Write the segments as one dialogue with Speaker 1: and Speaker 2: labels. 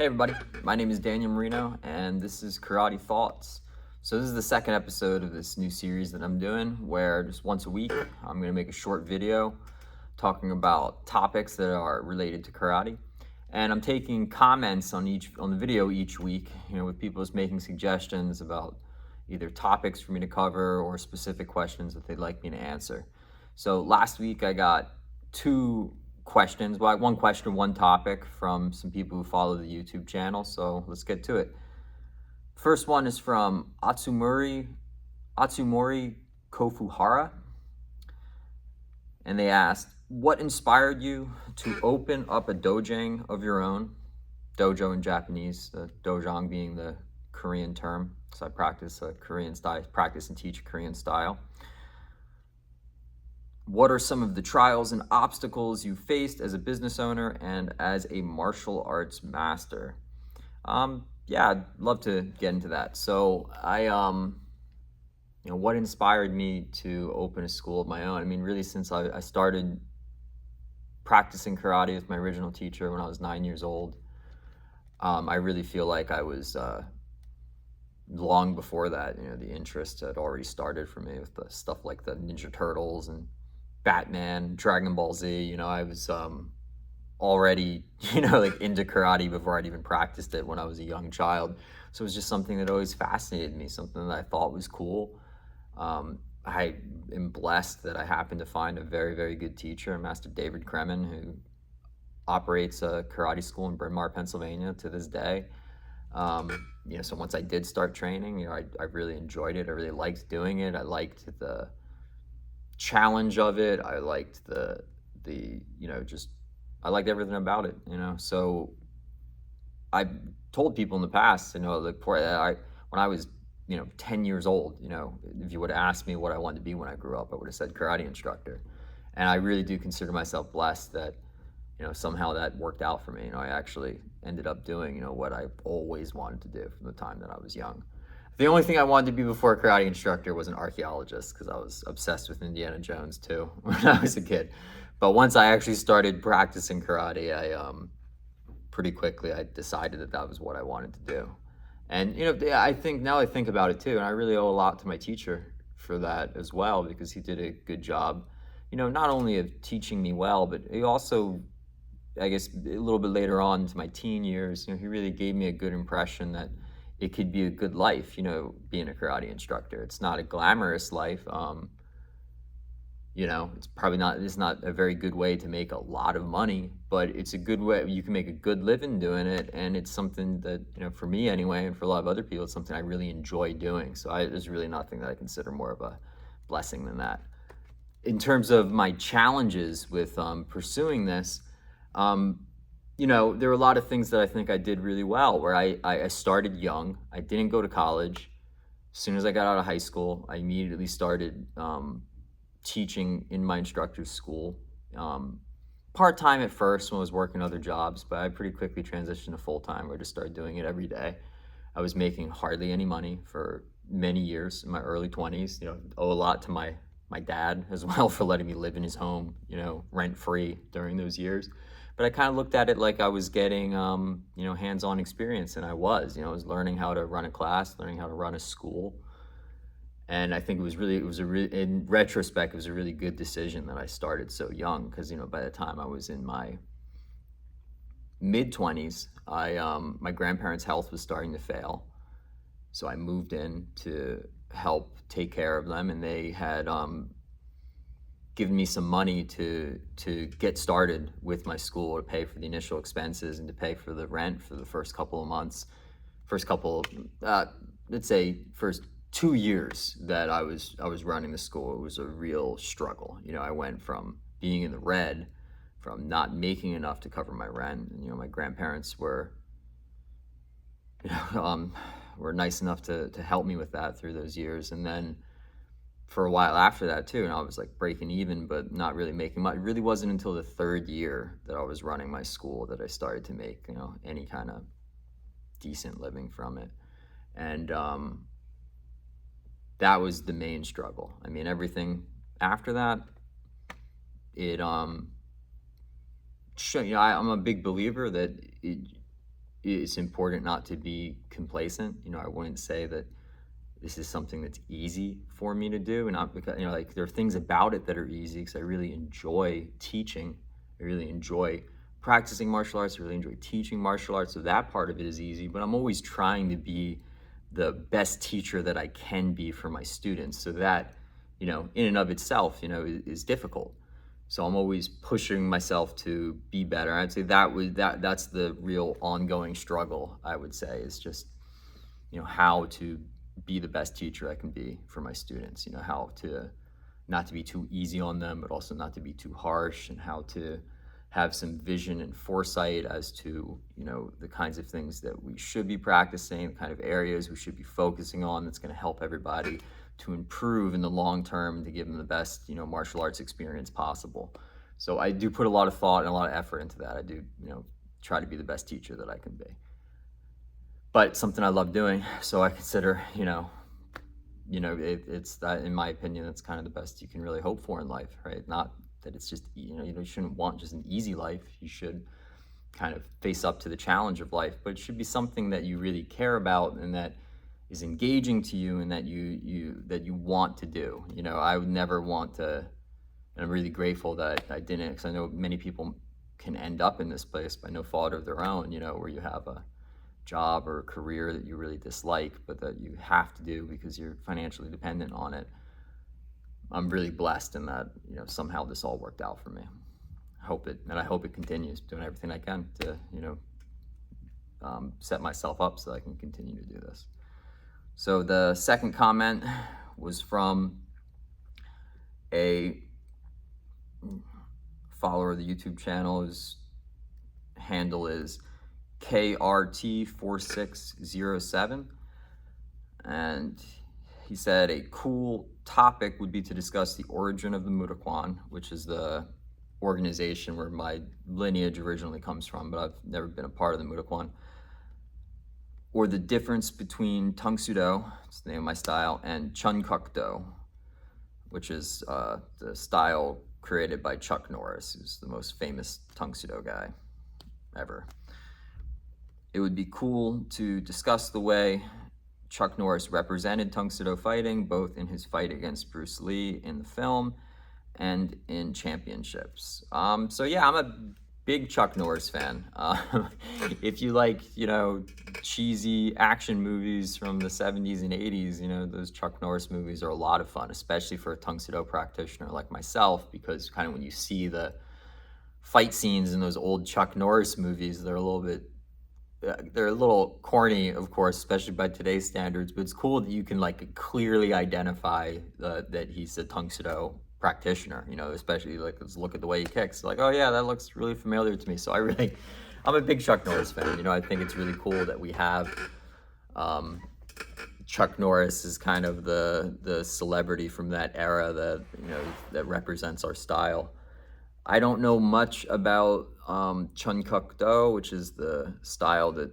Speaker 1: Hey everybody, my name is Daniel Marino and this is Karate Thoughts. So this is the second episode of this new series that I'm doing where just once a week I'm going to make a short video talking about topics that are related to karate. And I'm taking comments on the video each week, with people just making suggestions about either topics for me to cover or specific questions that they'd like me to answer. So last week I got two questions, well, one question, one topic from some people who follow the YouTube channel. So let's get to it. First one is from Atsumori Kofuhara. And they asked, what inspired you to open up a dojang of your own? Dojo in Japanese, the dojang being the Korean term. So I practice a Korean style, practice and teach Korean style. What are some of the trials and obstacles you faced as a business owner and as a martial arts master? Yeah, I'd love to get into that. So what inspired me to open a school of my own? I mean, really, since I started practicing karate with my original teacher when I was 9 years old, I really feel like I was long before that. The interest had already started for me with the stuff like the Ninja Turtles and Batman, Dragon Ball Z. I was already, like into karate before I'd even practiced it when I was a young child. So it was just something that always fascinated me, something that I thought was cool. I am blessed that I happened to find a very, very good teacher, Master David Kremen, who operates a karate school in Bryn Mawr, Pennsylvania to this day. So once I did start training, I really enjoyed it. I really liked doing it. I liked the challenge of it. I liked I liked everything about it, So I told people in the past, when I was 10 years old, if you would have asked me what I wanted to be when I grew up, I would have said karate instructor. And I really do consider myself blessed that somehow that worked out for me. I actually ended up doing what I always wanted to do from the time that I was young. The only thing I wanted to be before a karate instructor was an archaeologist, because I was obsessed with Indiana Jones too when I was a kid. But once I actually started practicing karate, pretty quickly I decided that was what I wanted to do. And I think about it too, and I really owe a lot to my teacher for that as well, because he did a good job, not only of teaching me well, but he also, I guess, a little bit later on into my teen years, he really gave me a good impression that it could be a good life, being a karate instructor. It's not a glamorous life. It's not a very good way to make a lot of money, but it's a good way. You can make a good living doing it. And it's something that, for me anyway, and for a lot of other people, it's something I really enjoy doing. So there's really nothing that I consider more of a blessing than that. In terms of my challenges with pursuing this, there were a lot of things that I think I did really well, where I started young. I didn't go to college. As soon as I got out of high school, I immediately started teaching in my instructor's school. Part-time at first when I was working other jobs, but I pretty quickly transitioned to full-time, where I just started doing it every day. I was making hardly any money for many years in my early 20s. Owe a lot to my dad as well for letting me live in his home, rent-free during those years. But I kind of looked at it like I was getting, hands-on experience, and I was. I was learning how to run a class, learning how to run a school, and I think in retrospect, it was a really good decision that I started so young, because by the time I was in my mid-20s, my grandparents' health was starting to fail, so I moved in to help take care of them, and they had given me some money to get started with my school, to pay for the initial expenses and to pay for the rent for the first couple of months, first 2 years that I was running the school. It was a real struggle. I went from being in the red, from not making enough to cover my rent. And, my grandparents were nice enough to help me with that through those years. And then for a while after that too, and I was like breaking even, but not really making much. It really wasn't until the third year that I was running my school that I started to make, any kind of decent living from it. And that was the main struggle. I mean, everything after that, I'm a big believer that it's important not to be complacent. I wouldn't say that this is something that's easy for me to do, and not because, like, there are things about it that are easy because I really enjoy teaching. I really enjoy practicing martial arts. I really enjoy teaching martial arts. So that part of it is easy, but I'm always trying to be the best teacher that I can be for my students. So that, in and of itself, is difficult. So I'm always pushing myself to be better. I'd say that's the real ongoing struggle, I would say, is just, how to be the best teacher I can be for my students, how to not to be too easy on them, but also not to be too harsh, and how to have some vision and foresight as to, the kinds of things that we should be practicing, the kind of areas we should be focusing on that's going to help everybody to improve in the long term, to give them the best, martial arts experience possible. So I do put a lot of thought and a lot of effort into that. I do, try to be the best teacher that I can be. But it's something I love doing, so I consider, it's that, in my opinion, that's kind of the best you can really hope for in life, right? Not that it's just, you shouldn't want just an easy life. You should kind of face up to the challenge of life, but it should be something that you really care about and that is engaging to you, and that you want to do. I would never want to, and I'm really grateful that I didn't, because I know many people can end up in this place by no fault of their own, where you have a job or a career that you really dislike, but that you have to do because you're financially dependent on it. I'm really blessed in that, somehow this all worked out for me. I hope it continues, doing everything I can to, set myself up so I can continue to do this. So the second comment was from a follower of the YouTube channel. His handle is KRT4607, and he said a cool topic would be to discuss the origin of the Kwan, which is the organization where my lineage originally comes from, but I've never been a part of the Kwan, or the difference between Tung Sudo, it's the name of my style, and Chun Kuk Do, which is the style created by Chuck Norris, who's the most famous Tung Sudo guy ever. It would be cool to discuss the way Chuck Norris represented Tung Sudo fighting, both in his fight against Bruce Lee in the film and in championships. So yeah, I'm a big Chuck Norris fan. If you like, cheesy action movies from the 70s and 80s, those Chuck Norris movies are a lot of fun, especially for a Tung Sudo practitioner like myself, because kind of when you see the fight scenes in those old Chuck Norris movies, they're a little corny, of course, especially by today's standards, but it's cool that you can clearly identify that he's a Tung Sudo practitioner, especially let's look at the way he kicks. Oh yeah, that looks really familiar to me. So I'm a big Chuck Norris fan. I think it's really cool that we have Chuck Norris is kind of the celebrity from that era that, that represents our style. I don't know much about Chun Kuk Do, which is the style that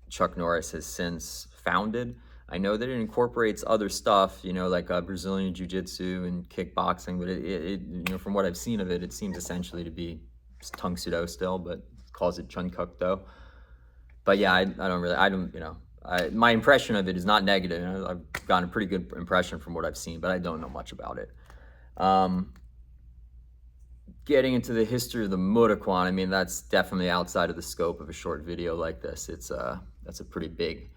Speaker 1: Chuck Norris has since founded. I know that it incorporates other stuff, like Brazilian Jiu-Jitsu and kickboxing, but it from what I've seen of it, it seems essentially to be Tung Sudo still, but calls it Chun Kuk Do. But yeah, my impression of it is not negative. I've gotten a pretty good impression from what I've seen, but I don't know much about it. Getting into the history of the Kwan, that's definitely outside of the scope of a short video like this. That's a pretty big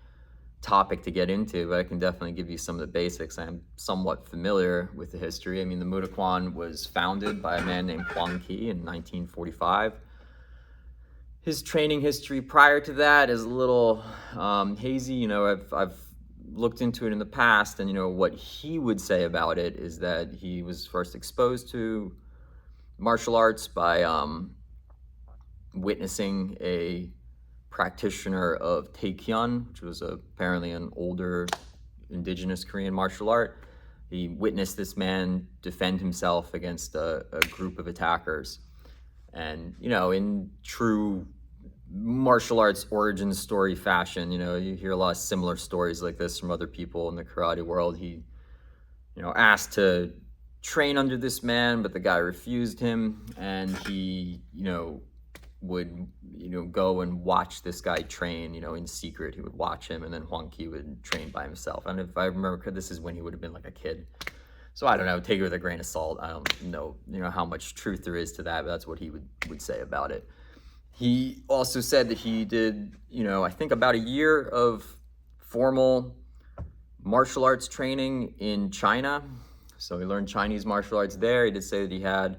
Speaker 1: topic to get into, but I can definitely give you some of the basics. I'm somewhat familiar with the history. The Kwan was founded by a man named Kwan in 1945. His training history prior to that is a little hazy. I've looked into it in the past, and what he would say about it is that he was first exposed to martial arts by witnessing a practitioner of Taekyon, which was apparently an older indigenous Korean martial art. He witnessed this man defend himself against a group of attackers. And, in true martial arts origin story fashion, you hear a lot of similar stories like this from other people in the karate world. He, asked to train under this man, but the guy refused him, and he, would, go and watch this guy train, in secret. He would watch him, and then Huang Qi would train by himself. And if I remember, this is when he would have been like a kid. So I don't know, take it with a grain of salt. I don't know, how much truth there is to that, but that's what he would say about it. He also said that he did, I think about a year of formal martial arts training in China. So he learned Chinese martial arts there. He did say that he had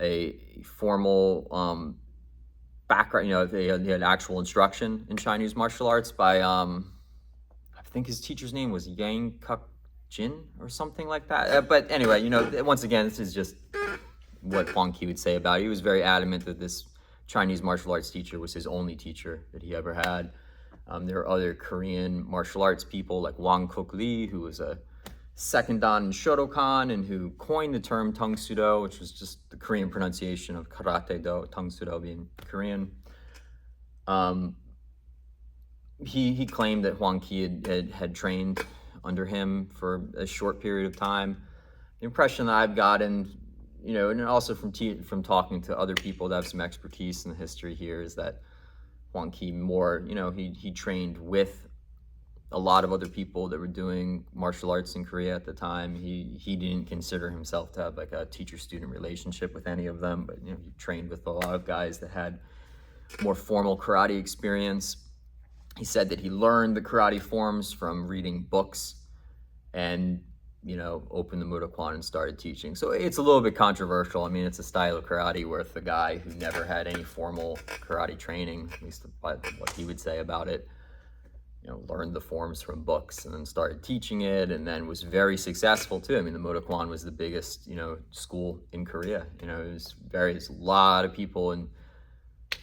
Speaker 1: a formal background, he had actual instruction in Chinese martial arts by, I think his teacher's name was Yang Kuk Jin or something like that. But anyway, once again, this is just what Huang Qi would say about it. He was very adamant that this Chinese martial arts teacher was his only teacher that he ever had. There are other Korean martial arts people like Wang Kuk Lee, who was a second dan in Shotokan and who coined the term Tung Sudo, which was just the Korean pronunciation of Karate Do, Tung Sudo being Korean. He claimed that Huang Qi had trained under him for a short period of time. The impression that I've gotten, and also from talking to other people that have some expertise in the history here, is that Huang Qi more, he trained with a lot of other people that were doing martial arts in Korea at the time. He didn't consider himself to have like a teacher-student relationship with any of them, but he trained with a lot of guys that had more formal karate experience. He said that he learned the karate forms from reading books and, opened the Muda Kwan and started teaching. So it's a little bit controversial. I mean, it's a style of karate where the guy who never had any formal karate training, at least what he would say about it, learned the forms from books and then started teaching it, and then was very successful too. I mean, the Muda Kwan was the biggest, school in Korea. There's a lot of people in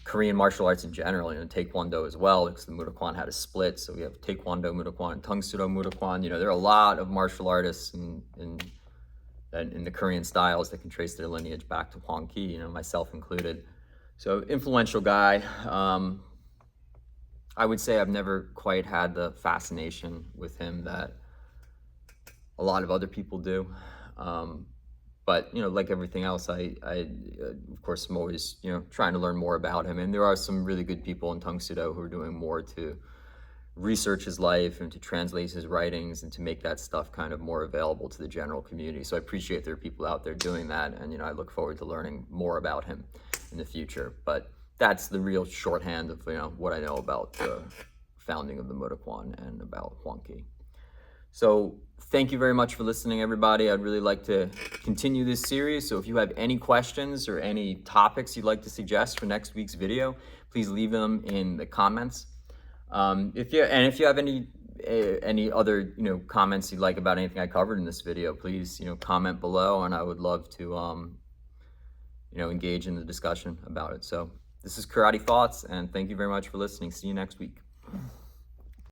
Speaker 1: Korean martial arts in general, Taekwondo as well, because the Muda Kwan had a split. So we have Taekwondo Muda Kwan and Tung Sudo Muda Kwan. There are a lot of martial artists in the Korean styles that can trace their lineage back to Huang Qi, myself included. So influential guy. I would say I've never quite had the fascination with him that a lot of other people do. But, like everything else, I of course, am always, trying to learn more about him. And there are some really good people in Tung Sudo who are doing more to research his life and to translate his writings and to make that stuff kind of more available to the general community. So I appreciate there are people out there doing that. And, I look forward to learning more about him in the future. But that's the real shorthand of, what I know about the founding of the Muda Kwan and about Huang Qi. So thank you very much for listening, everybody. I'd really like to continue this series. So if you have any questions or any topics you'd like to suggest for next week's video, please leave them in the comments. If you have any other, comments you'd like about anything I covered in this video, please, comment below, and I would love to, engage in the discussion about it. So this is Karate Thoughts, and thank you very much for listening. See you next week.